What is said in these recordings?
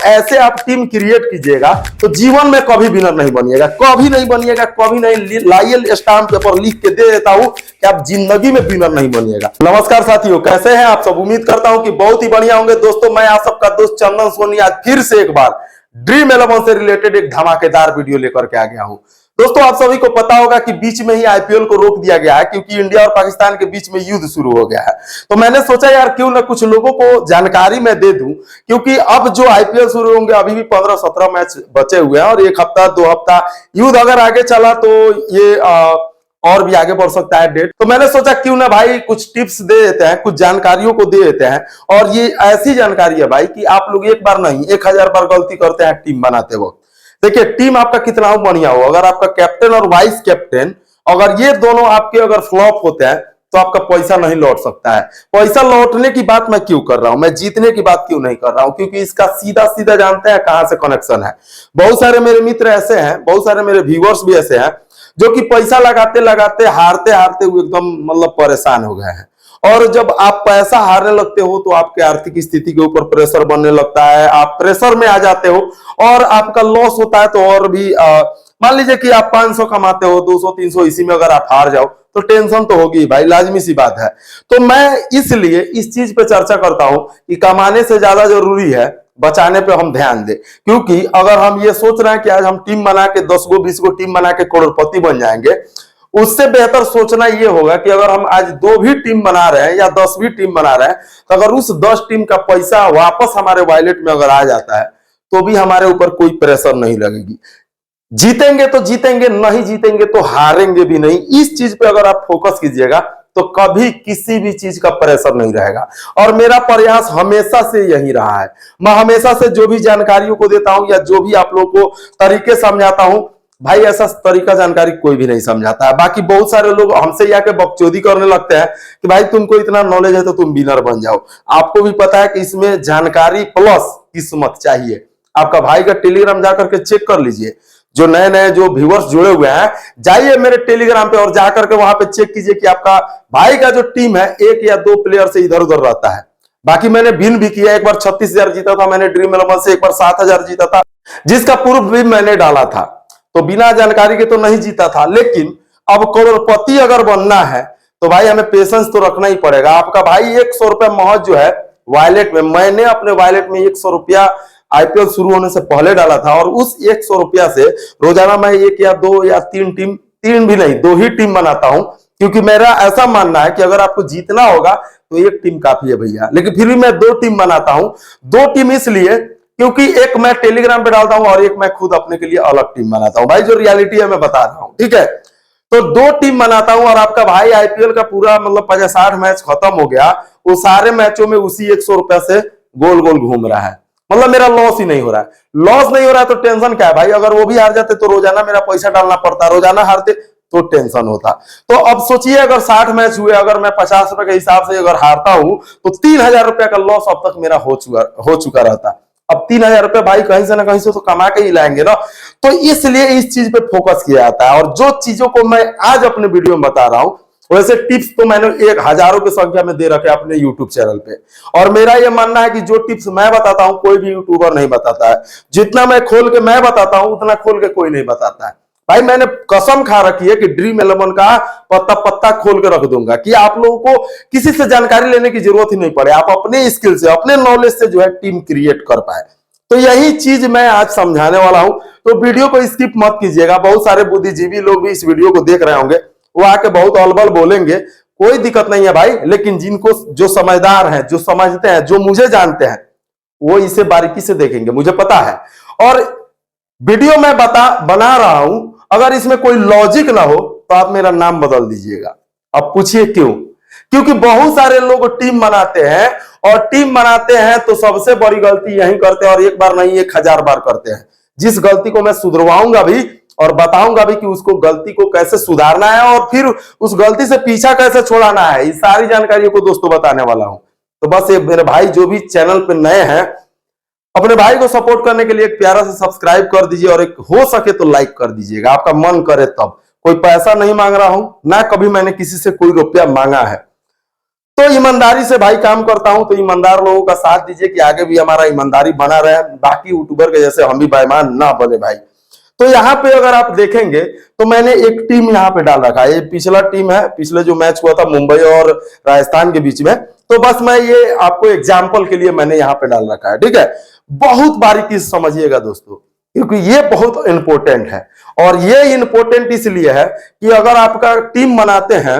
ऐसे आप team create कीजिएगा तो जीवन में कभी विनर नहीं बनिएगा, कभी नहीं बनिएगा, कभी नहीं। लाइल स्टाम्प पेपर लिख के दे देता हूं कि आप जिंदगी में विनर नहीं बनिएगा। नमस्कार साथियों, कैसे हैं आप सब? उम्मीद करता हूं कि बहुत ही बढ़िया होंगे। दोस्तों, मैं आप सबका दोस्त चंदन सोनी आज फिर से एक बार ड्रीम 11 से रिलेटेड एक धमाकेदार वीडियो लेकर के आ गया हूं। दोस्तों, आप सभी को पता होगा कि बीच में ही आईपीएल को रोक दिया गया है क्योंकि इंडिया और पाकिस्तान के बीच में युद्ध शुरू हो गया है। तो मैंने सोचा यार क्यों ना कुछ लोगों को जानकारी मैं दे दूं, क्योंकि अब जो आईपीएल शुरू होंगे अभी भी 15-17 मैच बचे हुए हैं और एक हफ्ता 2 हफ्ता युद्ध अगर आगे चला तो ये और भी आगे बढ़ सकता है डेट। तो मैंने सोचा क्यों ना भाई कुछ टिप्स दे देते हैं, कुछ जानकारियों को दे देते हैं। और ये ऐसी जानकारी है भाई कि आप लोग एक बार नहीं 1000 बार गलती करते हैं टीम बनाते वक्त। देखिए, टीम आपका कितना बढ़िया हो, अगर आपका कैप्टन और वाइस कैप्टन अगर ये दोनों आपके अगर फ्लॉप होते हैं तो आपका पैसा नहीं लौट सकता है। पैसा लौटने की बात मैं क्यों कर रहा हूं, मैं जीतने की बात क्यों नहीं कर रहा हूं, क्योंकि इसका सीधा सीधा जानते हैं कहां से कनेक्शन है। बहुत सारे मेरे मित्र ऐसे हैं, बहुत सारे मेरे व्यूअर्स भी ऐसे हैं जो कि पैसा लगाते लगाते हारते हारते हुए एकदम मतलब परेशान हो गए हैं। और जब आप पैसा हारने लगते हो तो आपके आर्थिक स्थिति के ऊपर प्रेशर बनने लगता है, आप प्रेशर में आ जाते हो और आपका लॉस होता है। तो और भी मान लीजिए कि आप 500 कमाते हो, 200-300 इसी में अगर आप हार जाओ तो टेंशन तो होगी भाई, लाजमी सी बात है। तो मैं इसलिए इस चीज पे चर्चा करता हूं कि कमाने से ज्यादा जरूरी है बचाने पे हम ध्यान दें। क्योंकि अगर हम ये सोच रहे हैं कि आज हम टीम बना के 10 गो 20 गो टीम बना के करोड़पति बन जाएंगे, उससे बेहतर सोचना यह होगा कि अगर हम आज 2 भी टीम बना रहे हैं या 10 भी टीम बना रहे हैं तो अगर उस 10 टीम का पैसा वापस हमारे वॉलेट में अगर आ जाता है तो भी हमारे ऊपर कोई प्रेशर नहीं लगेगी। जीतेंगे तो जीतेंगे, नहीं जीतेंगे तो हारेंगे भी नहीं। इस चीज पे अगर आप फोकस कीजिएगा तो कभी किसी भी चीज का प्रेशर नहीं रहेगा। और मेरा प्रयास हमेशा से यही रहा है। मैं हमेशा से जो भी जानकारियों को देता हूं या जो भी आप लोगों को तरीके समझाता हूं, भाई ऐसा तरीका जानकारी कोई भी नहीं समझाता है। बाकी बहुत सारे लोग हमसे आके बकचोदी करने लगते हैं कि भाई तुमको इतना नॉलेज है तो तुम विनर बन जाओ। आपको भी पता है कि इसमें जानकारी प्लस किस्मत चाहिए। आपका भाई का टेलीग्राम जाकर के चेक कर लीजिए। जो नए नए जो व्यूअर्स जुड़े हुए हैं, जाइए मेरे टेलीग्राम पे और जाकर के वहां पे चेक कीजिए कि आपका भाई का जो टीम है 1 या 2 प्लेयर से इधर उधर रहता है। बाकी मैंने विन भी किया, एक बार 36,000 जीता था मैंने ड्रीम 11 से, एक बार 7,000 जीता था, जिसका प्रूफ भी मैंने डाला था। तो बिना जानकारी के तो नहीं जीता था। लेकिन अब करोड़पति अगर बनना है तो भाई हमें पेशेंस तो रखना ही पड़ेगा। आपका भाई 100 रुपया महज जो है वॉलेट में, मैंने अपने वॉलेट में 100 रुपया आईपीएल शुरू होने से पहले डाला था और उस 100 रुपया से रोजाना मैं 1 या 2 या 3 टीम, 3 भी नहीं 2 ही टीम बनाता हूं। क्योंकि मेरा ऐसा मानना है कि अगर आपको जीतना होगा तो 1 टीम काफी है भैया। लेकिन फिर भी मैं 2 टीम बनाता हूं। 2 टीम इसलिए क्योंकि एक मैं टेलीग्राम पे डालता हूं और एक मैं खुद अपने के लिए अलग टीम बनाता हूं। भाई जो रियलिटी है मैं बता रहा हूं, ठीक है। तो 2 टीम बनाता हूं और आपका भाई आईपीएल का पूरा मतलब 50-60 मैच खत्म हो गया, वो सारे मैचों में उसी 100 रुपया से गोल गोल घूम रहा है। मतलब मेरा लॉस ही नहीं हो रहा है। लॉस नहीं हो रहा है तो टेंशन क्या है भाई? अगर वो भी हार जाते तो रोजाना मेरा पैसा डालना पड़ता, रोजाना हारते तो टेंशन होता। तो अब सोचिए अगर 60 मैच हुए, अगर मैं 50 रुपए के हिसाब से अगर हारता हूं तो 3000 रुपया का लॉस अब तक मेरा हो चुका रहता। अब 3000 रुपए भाई कहीं से ना कहीं से तो कमा के ही लाएंगे ना। तो इसलिए इस चीज पे फोकस किया जाता है। और जो चीजों को मैं आज अपने वीडियो में बता रहा हूं वैसे टिप्स तो मैंने 1000 की संख्या में दे रखे अपने यूट्यूब चैनल पे। और मेरा यह मानना है कि जो टिप्स मैं बताता हूं कोई भी यूट्यूबर नहीं बताता है। जितना मैं खोल के मैं बताता हूं उतना खोल के कोई नहीं बताता है। भाई मैंने कसम खा रखी है कि ड्रीम 11 का पत्ता पत्ता खोल के रख दूंगा कि आप लोगों को किसी से जानकारी लेने की जरूरत ही नहीं पड़े। आप अपने स्किल से, अपने नॉलेज से जो है टीम क्रिएट कर पाए। तो यही चीज मैं आज समझाने वाला हूं। तो वीडियो को स्किप मत कीजिएगा। बहुत सारे बुद्धिजीवी लोग भी इस वीडियो को देख रहे होंगे, वो आके बहुत अलबल बोलेंगे, कोई दिक्कत नहीं है भाई। लेकिन जिनको जो समझदार हैं, जो समझते हैं, जो मुझे जानते हैं, वो इसे बारीकी से देखेंगे, मुझे पता है। और वीडियो मैं बना रहा हूं, अगर इसमें कोई लॉजिक ना हो तो आप मेरा नाम बदल दीजिएगा। अब पूछिए क्यों? क्योंकि बहुत सारे लोग टीम बनाते हैं और टीम बनाते हैं तो सबसे बड़ी गलती यही करते हैं और एक बार नहीं 1000 बार करते हैं। जिस गलती को मैं सुधरवाऊंगा भी और बताऊंगा भी कि उसको गलती को कैसे सुधारना है और फिर उस गलती से पीछा कैसे छोड़ाना है, इस सारी जानकारियों को दोस्तों बताने वाला हूं। तो बस ये मेरे भाई जो भी चैनल पे नए हैं, अपने भाई को सपोर्ट करने के लिए एक प्यारा से सब्सक्राइब कर दीजिए और एक हो सके तो लाइक कर दीजिएगा, आपका मन करे तब। कोई पैसा नहीं मांग रहा हूं, ना कभी मैंने किसी से कोई रुपया मांगा है। तो ईमानदारी से भाई काम करता हूं, तो ईमानदार लोगों का साथ दीजिए कि आगे भी हमारा ईमानदारी बना रहे, बाकी यूट्यूबर के जैसे हम भी बेईमान ना बने भाई। तो यहाँ पे अगर आप देखेंगे तो मैंने एक टीम यहाँ पे डाल रखा है, ये पिछला टीम है, पिछले जो मैच हुआ था मुंबई और राजस्थान के बीच में, तो बस मैं ये आपको एग्जाम्पल के लिए मैंने यहाँ पे डाल रखा है, ठीक है। बहुत बारीकी से समझिएगा दोस्तों, क्योंकि ये बहुत इंपॉर्टेंट है। और ये इंपॉर्टेंट इसलिए है कि अगर आपका टीम बनाते हैं,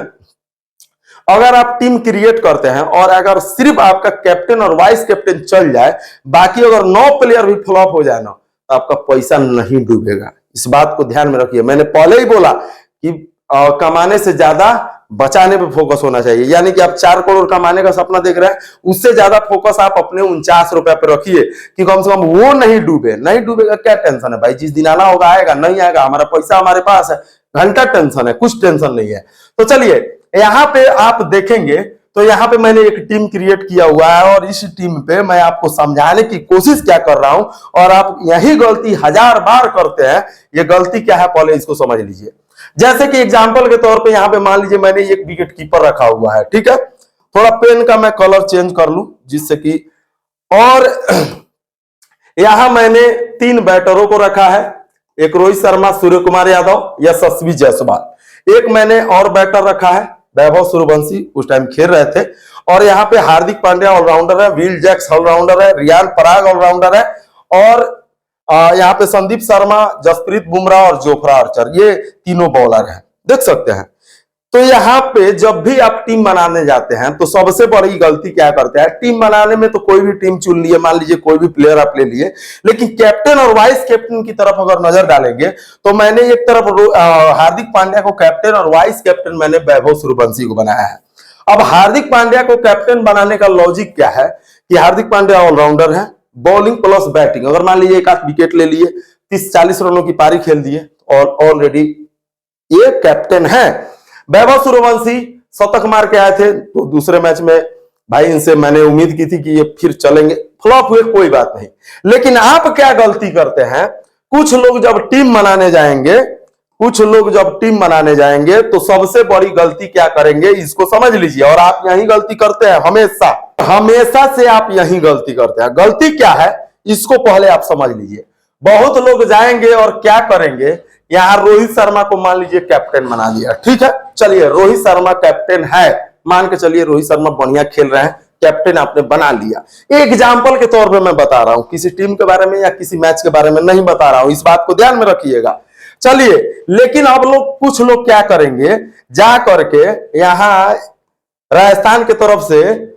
अगर आप टीम क्रिएट करते हैं और अगर सिर्फ आपका कैप्टन और वाइस कैप्टन चल जाए, बाकी अगर 9 प्लेयर भी फ्लॉप हो जाए ना, तो आपका पैसा नहीं डूबेगा। इस बात को ध्यान में रखिए। मैंने पहले ही बोला कि कमाने से ज्यादा बचाने पे फोकस होना चाहिए। यानी कि आप 4 करोड़ कमाने का सपना देख रहे हैं, उससे ज्यादा फोकस आप अपने 49 रुपए पे रखिए कि कम से कम वो नहीं डूबे। नहीं डूबेगा क्या टेंशन है भाई, जिस दिन आना होगा आएगा, नहीं आएगा हमारा पैसा हमारे पास है, घंटा टेंशन है, कुछ टेंशन नहीं है। तो चलिए यहाँ पे आप देखेंगे तो यहाँ पे मैंने एक टीम क्रिएट किया हुआ है और इस टीम पे मैं आपको समझाने की कोशिश क्या कर रहा हूं, और आप यही गलती 1000 बार करते हैं। ये गलती क्या है पहले इसको समझ लीजिए। जैसे कि एग्जांपल के तौर पे यहाँ पे मान लीजिए मैंने एक विकेट कीपर रखा हुआ है, ठीक है। थोड़ा पेन का मैं कलर चेंज कर लूं जिससे कि, और यहां मैंने 3 बैटरों को रखा है, एक रोहित शर्मा, सूर्य कुमार यादव, यशस्वी जायसवाल। एक मैंने और बैटर रखा है वैभव सूर्यवंशी, उस टाइम खेल रहे थे। और यहाँ पे हार्दिक पांड्या ऑलराउंडर है, विल जैक्स ऑलराउंडर है, रियान पराग ऑलराउंडर है, और यहाँ पे संदीप शर्मा, जसप्रीत बुमराह और जोफ्रा आर्चर, ये तीनों बॉलर हैं, देख सकते हैं। तो यहाँ पे जब भी आप टीम बनाने जाते हैं तो सबसे बड़ी गलती क्या करते हैं, टीम बनाने में तो कोई भी टीम चुन लिए, मान लीजिए कोई भी प्लेयर आप ले लिए, लेकिन कैप्टन और वाइस कैप्टन की तरफ अगर नजर डालेंगे तो मैंने एक तरफ हार्दिक पांड्या को कैप्टन और वाइस कैप्टन मैंने वैभव सूर्यवंशी को बनाया है। अब हार्दिक पांड्या को कैप्टन बनाने का लॉजिक क्या है कि हार्दिक पांड्या ऑलराउंडर है, बॉलिंग प्लस बैटिंग, अगर मान लीजिए एक आध विकेट ले लिए, 30-40 रनों की पारी खेल दिए और ऑलरेडी ये कैप्टन है। वैभव सूर्यवंशी शतक मार के आए थे, तो दूसरे मैच में भाई इनसे मैंने उम्मीद की थी कि ये फिर चलेंगे, फ्लॉप हुए, कोई बात नहीं। लेकिन आप क्या गलती करते हैं, कुछ लोग जब टीम बनाने जाएंगे तो सबसे बड़ी गलती क्या करेंगे इसको समझ लीजिए। और आप यही गलती करते हैं, हमेशा से आप यही गलती करते हैं। गलती क्या है इसको पहले आप समझ लीजिए। बहुत लोग जाएंगे और क्या करेंगे, यहां रोहित शर्मा को मान लीजिए कैप्टन बना दिया, ठीक है। चलिए रोहित शर्मा कैप्टन है, मान के चलिए रोहित शर्मा बढ़िया खेल रहे हैं, कैप्टन आपने बना लिया। एग्जाम्पल के तौर पे मैं बता रहा हूं, किसी टीम के बारे में या किसी मैच के बारे में नहीं बता रहा हूं, इस बात को ध्यान में रखिएगा। चलिए, लेकिन अब कुछ लोग क्या करेंगे, जा करके यहां राजस्थान की तरफ से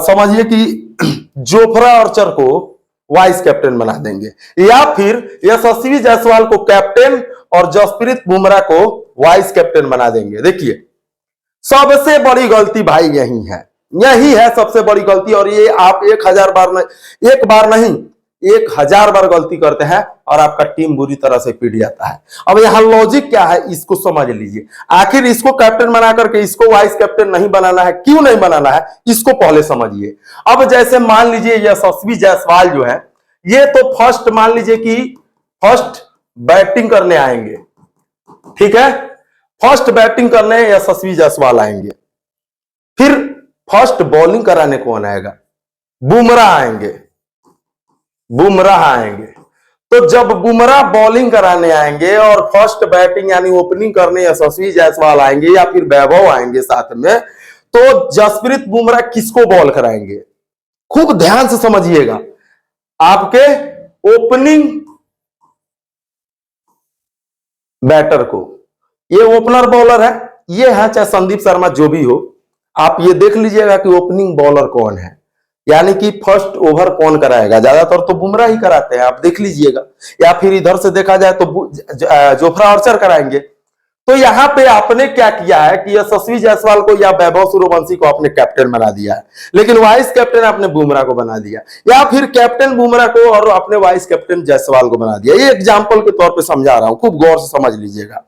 समझिए कि जोफ्रा आर्चर को वाइस कैप्टन बना देंगे, या फिर यशस्वी जायसवाल को कैप्टन और जसप्रीत बुमराह को वाइस कैप्टन बना देंगे। देखिए सबसे बड़ी गलती भाई यही है सबसे बड़ी गलती। और ये आप 1000 बार नहीं, एक बार नहीं 1000 बार गलती करते हैं और आपका टीम बुरी तरह से पिट जाता है। अब यहाँ लॉजिक क्या है इसको समझ लीजिए। आखिर इसको कैप्टन बना करके इसको वाइस कैप्टन नहीं बनाना है, क्यों नहीं बनाना है, इसको पहले समझिए। अब जैसे मान लीजिए यशस्वी जायसवाल जो है, ये तो फर्स्ट मान लीजिए कि फर्स्ट बैटिंग करने आएंगे, ठीक है। फर्स्ट बैटिंग करने यशस्वी जायसवाल आएंगे, फिर फर्स्ट बॉलिंग कराने कौन आएगा, बुमराह आएंगे। तो जब बुमराह बॉलिंग कराने आएंगे और फर्स्ट बैटिंग यानी ओपनिंग करने यशस्वी जायसवाल आएंगे या फिर वैभव आएंगे साथ में, तो जसप्रीत बुमराह किसको बॉल कराएंगे, खूब ध्यान से समझिएगा। आपके ओपनिंग बैटर को, ये ओपनर बॉलर है, ये है चाहे संदीप शर्मा जो भी हो, आप ये देख लीजिएगा कि ओपनिंग बॉलर कौन है, यानी कि फर्स्ट ओवर कौन कराएगा। ज्यादातर तो बुमराह ही कराते हैं, आप देख लीजिएगा। या फिर इधर से देखा जाए तो जोफ्रा आर्चर कराएंगे। तो यहां पे आपने क्या किया है कि यशस्वी जायसवाल को या वैभव सूर्यवंशी को आपने कैप्टन बना दिया है, लेकिन वाइस कैप्टन आपने बुमराह को बना दिया, या फिर कैप्टन बुमराह को और आपने वाइस कैप्टन जायसवाल को बना दिया। ये एग्जाम्पल के तौर पर समझा रहा हूं, खूब गौर से समझ लीजिएगा।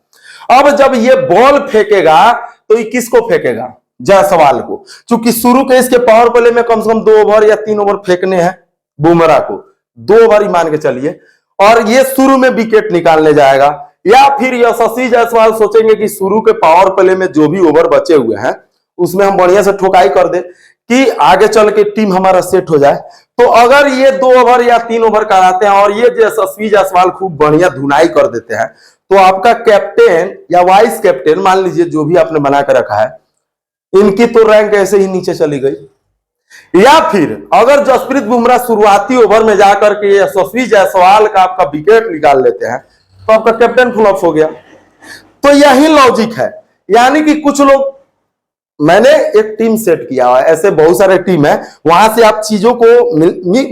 अब जब ये बॉल फेंकेगा तो ये किसको फेंकेगा, जायसवाल को, क्योंकि शुरू के इसके पावर प्ले में कम से कम 2 ओवर या 3 ओवर फेंकने हैं बुमराह को, 2 ओवर ही मान के चलिए, और ये शुरू में विकेट निकालने जाएगा। या फिर यशस्वी जायसवाल सोचेंगे कि शुरू के पावर प्ले में जो भी ओवर बचे हुए हैं उसमें हम बढ़िया से ठोकाई कर दे कि आगे चल के टीम हमारा सेट हो जाए। तो अगर ये 2 ओवर या 3 ओवर कराते हैं और ये यशस्वी जायसवाल खूब बढ़िया धुनाई कर देते हैं, तो आपका कैप्टन या वाइस कैप्टन, मान लीजिए जो भी आपने बना कर रखा है, इनकी तो रैंक ऐसे ही नीचे चली गई। या फिर अगर जसप्रीत बुमराह शुरुआती ओवर में जाकर के यशस्वी जायसवाल का आपका विकेट निकाल लेते हैं, तो आपका कैप्टन फ्लॉप हो गया। तो यही लॉजिक है। यानी कि कुछ लोग, मैंने एक टीम सेट किया है, ऐसे बहुत सारे टीम है, वहां से आप चीजों को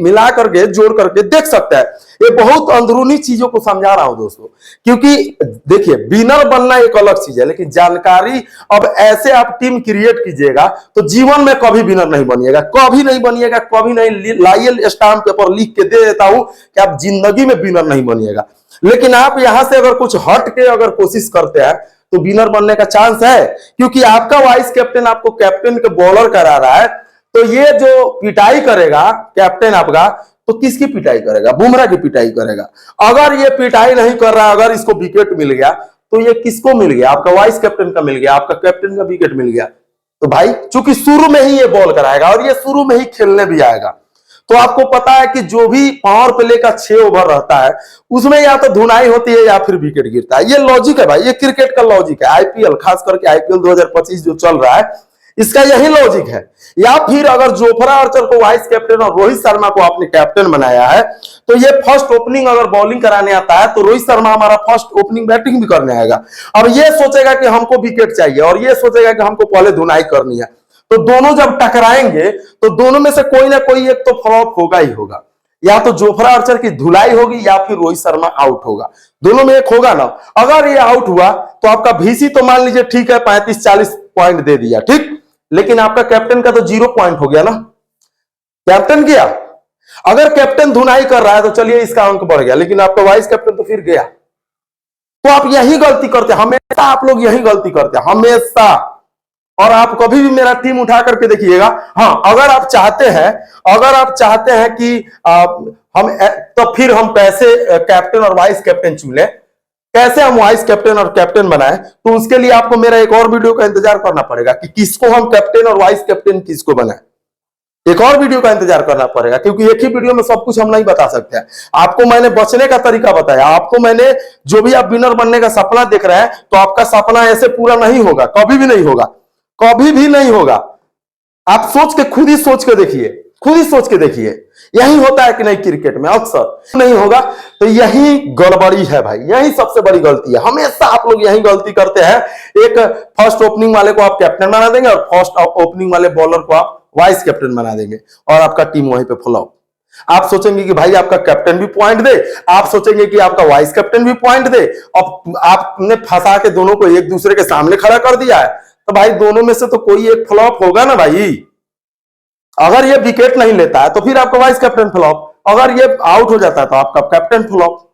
मिला करके जोड़ करके देख सकते हैं। ये बहुत अंदरूनी चीजों को समझा रहा हूं दोस्तों, क्योंकि देखिए विनर बनना एक अलग चीज है, लेकिन जानकारी, अब ऐसे आप टीम क्रिएट कीजिएगा तो जीवन में कभी विनर नहीं बनिएगा, कभी नहीं बनिएगा, कभी नहीं। लाइल स्टाम्प पेपर लिख के दे देता हूं कि आप जिंदगी में विनर नहीं बनिएगा। लेकिन आप यहां से अगर कुछ हट के अगर कोशिश करते हैं तो विनर बनने का चांस है, क्योंकि आपका वाइस कैप्टन आपको कैप्टन के बॉलर करा रहा है। तो ये जो पिटाई करेगा कैप्टन आपका, तो किसकी पिटाई करेगा? बुमराह की पिटाई करेगा। अगर ये पिटाई नहीं कर रहा, अगर इसको विकेट मिल गया, तो ये किसको मिल गया? आपका वाइस कैप्टन का मिल गया, आपका कैप्टन का विकेट मिल गया। तो भाई चूंकि शुरू में ही ये बॉल कराएगा और ये शुरू में ही खेलने भी आएगा, तो आपको पता है कि जो भी पावर प्ले का 6 ओवर रहता है उसमें या तो धुनाई होती है या फिर विकेट गिरता है। ये लॉजिक है भाई, ये क्रिकेट का लॉजिक है। आईपीएल, खास करके आईपीएल 2025 जो चल रहा है, इसका यही लॉजिक है। या फिर अगर जोफ्रा आर्चर को वाइस कैप्टन और रोहित शर्मा को आपने कैप्टन बनाया है, तो ये फर्स्ट ओपनिंग अगर बॉलिंग कराने आता है तो रोहित शर्मा हमारा फर्स्ट ओपनिंग बैटिंग भी करने आएगा। अब ये सोचेगा कि हमको विकेट चाहिए और ये सोचेगा कि हमको पहले धुनाई करनी है। तो दोनों जब टकराएंगे तो दोनों में से कोई ना कोई एक तो फ्लॉप होगा ही होगा। या तो जोफ्रा आर्चर की धुलाई होगी या फिर रोहित शर्मा आउट होगा, दोनों में एक होगा ना। अगर ये आउट हुआ तो आपका VC तो मान लीजिए ठीक है 35-40 पॉइंट दे दिया, ठीक, लेकिन आपका कैप्टन का तो 0 पॉइंट हो गया ना। कैप्टन गया, अगर कैप्टन धुनाई कर रहा है तो चलिए इसका अंक बढ़ गया, लेकिन आपका वाइस कैप्टन तो फिर गया। तो आप यही गलती करते हैं हमेशा, आप लोग यही गलती करते हैं हमेशा। और आप कभी भी मेरा टीम उठा करके देखिएगा। हाँ, अगर आप चाहते हैं कि हम, तो फिर हम कैसे कैप्टन और वाइस कैप्टन चुने, कैसे हम वाइस कैप्टन और कैप्टन बनाए, तो उसके लिए आपको मेरा एक और वीडियो का इंतजार करना पड़ेगा कि किसको हम कैप्टन और वाइस कैप्टन किसको बनाए। एक और वीडियो का इंतजार करना पड़ेगा, क्योंकि एक ही वीडियो में सब कुछ हम नहीं बता सकते हैं। आपको मैंने बचने का तरीका बताया, आपको मैंने, जो भी आप विनर बनने का सपना देख रहे हैं, तो आपका सपना ऐसे पूरा नहीं होगा, कभी भी नहीं होगा, कभी भी नहीं होगा। आप सोच के, खुद ही सोच के देखिए, खुद ही सोच के देखिए। यही होता है कि नहीं, क्रिकेट में अक्सर नहीं होगा। तो यही गड़बड़ी है भाई, यही सबसे बड़ी गलती है। हमेशा आप लोग यही गलती करते हैं। एक फर्स्ट ओपनिंग वाले को आप कैप्टन बना देंगे और फर्स्ट ओपनिंग वाले बॉलर को आप वाइस कैप्टन बना देंगे और आपका टीम वहीं पे फ्लॉप। आप सोचेंगे कि भाई आपका कैप्टन भी पॉइंट दे, आप सोचेंगे कि आपका वाइस कैप्टन भी पॉइंट दे। अब आपने फंसा के दोनों को एक दूसरे के सामने खड़ा कर दिया है, तो भाई दोनों में से तो कोई एक फ्लॉप होगा ना भाई। अगर ये विकेट नहीं लेता है तो फिर आपका वाइस कैप्टन फ्लॉप, अगर ये आउट हो जाता है तो आपका कैप्टन फ्लॉप।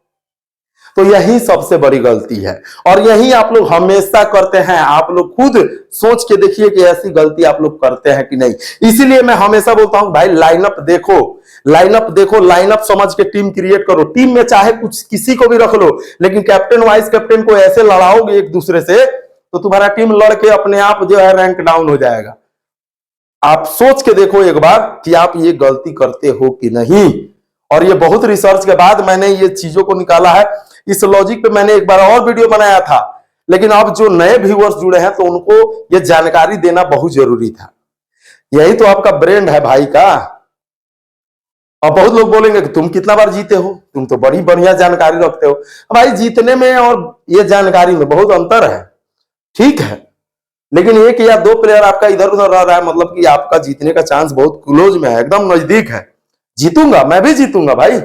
तो यही सबसे बड़ी गलती है और यही आप लोग हमेशा करते हैं। आप लोग खुद सोच के देखिए कि ऐसी गलती आप लोग करते हैं कि नहीं। इसीलिए मैं हमेशा बोलता हूं भाई, लाइनअप देखो, लाइनअप देखो, लाइनअप समझ के टीम क्रिएट करो। टीम में चाहे कुछ किसी को भी रख लो, लेकिन कैप्टन वाइस कैप्टन को ऐसे लड़ाओगे एक दूसरे से, तो तुम्हारा टीम लड़के अपने आप जो है रैंक डाउन हो जाएगा। आप सोच के देखो एक बार कि आप ये गलती करते हो कि नहीं। और ये बहुत रिसर्च के बाद मैंने ये चीजों को निकाला है। इस लॉजिक पे मैंने एक बार और वीडियो बनाया था, लेकिन अब जो नए व्यूअर्स जुड़े हैं तो उनको ये जानकारी देना बहुत जरूरी था। यही तो आपका ब्रांड है भाई का। अब बहुत लोग बोलेंगे कि तुम कितना बार जीते हो, तुम तो बड़ी बढ़िया जानकारी रखते हो। भाई जीतने में और ये जानकारी में बहुत अंतर है, ठीक है, लेकिन 1 या 2 प्लेयर आपका इधर उधर रह रहा है, मतलब कि आपका जीतने का चांस बहुत क्लोज में है, एकदम नजदीक है। जीतूंगा, मैं भी जीतूंगा भाई।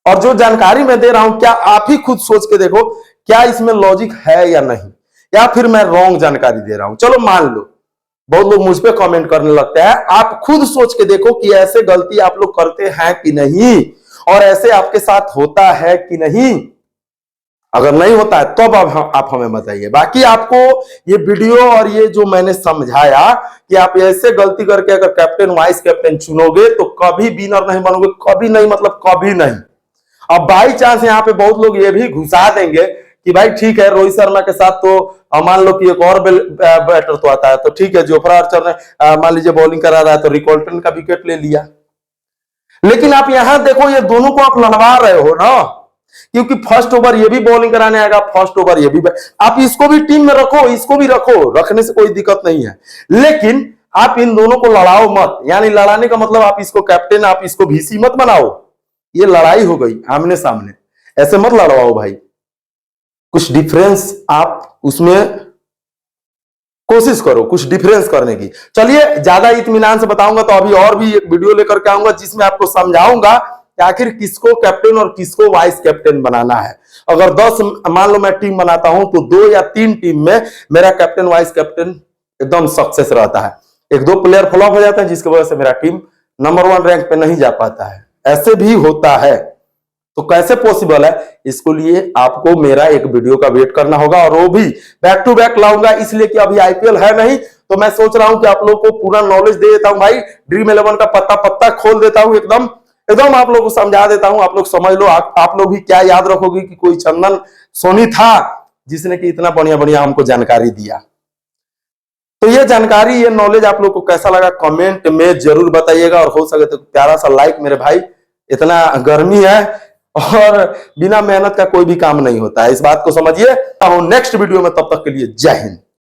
और जो जानकारी मैं दे रहा हूं, क्या आप ही खुद सोच के देखो, क्या इसमें लॉजिक है या नहीं, या फिर मैं रॉन्ग जानकारी दे रहा हूं। चलो मान लो, बहुत लोग मुझ पे कमेंट करने लगते हैं। आप खुद सोच के देखो कि ऐसे गलती आप लोग करते हैं कि नहीं, और ऐसे आपके साथ होता है कि नहीं। अगर नहीं होता है तब आप हमें बताइए। बाकी आपको ये वीडियो और ये जो मैंने समझाया कि आप ऐसे गलती करके अगर कैप्टन वाइस कैप्टन चुनोगे तो कभी विनर नहीं बनोगे, कभी नहीं, मतलब कभी नहीं। अब बाई चांस यहाँ पे बहुत लोग ये भी घुसा देंगे कि भाई ठीक है रोहित शर्मा के साथ तो मान लो कि एक और बैटर तो आता है, तो ठीक है जोफ्रा आर्चर ने मान लीजिए बॉलिंग करा रहा है तो रिकॉल्टन का विकेट ले लिया। लेकिन आप यहां देखो ये दोनों को आप लड़वा रहे हो ना, क्योंकि फर्स्ट ओवर ये भी बॉलिंग कराने आएगा, फर्स्ट ओवर ये भी, आप इसको भी टीम में रखो, इसको भी रखो, रखने से कोई दिक्कत नहीं है, लेकिन आप इन दोनों को लड़ाओ मत। यानी लड़ाने का मतलब आप इसको कैप्टन, आप इसको वीसी मत बनाओ, ये लड़ाई हो गई आमने सामने, ऐसे मत लड़वाओ भाई। कुछ डिफरेंस आप उसमें कोशिश करो, कुछ डिफरेंस करने की। चलिए ज्यादा इत्मीनान से बताऊंगा तो अभी और भी एक वीडियो लेकर के आऊंगा जिसमें आपको समझाऊंगा कि आखिर किसको कैप्टन और किसको वाइस कैप्टन बनाना है। अगर 10 मान लो मैं टीम बनाता हूं तो 2 या 3 टीम में मेरा कैप्टन वाइस कैप्टन एकदम सक्सेस रहता है, 1-2 प्लेयर फ्लॉप हो जाते हैं जिसकी वजह से मेरा टीम नंबर 1 रैंक पे नहीं जा पाता है, ऐसे भी होता है। तो कैसे पॉसिबल है, इसको लिए आपको मेरा एक वीडियो का वेट करना होगा, और वो भी बैक टू बैक लाऊंगा, इसलिए कि अभी आईपीएल है नहीं, तो मैं सोच रहा हूं कि आप लोग को पूरा नॉलेज दे देता हूं भाई, ड्रीम 11 का पत्ता पत्ता खोल देता हूं, एकदम एकदम आप लोग को समझा देता हूं, आप लोग समझ लो। आप लोग भी क्या याद रखोगे कि कोई चंदन सोनी था जिसने कि इतना बढ़िया बढ़िया हमको जानकारी दिया। तो ये जानकारी, ये नॉलेज आप लोग को कैसा लगा कमेंट में जरूर बताइएगा, और हो सके तो प्यारा सा लाइक मेरे भाई, इतना गर्मी है और बिना मेहनत का कोई भी काम नहीं होता है, इस बात को समझिए। नेक्स्ट वीडियो में, तब तक के लिए जय हिंद।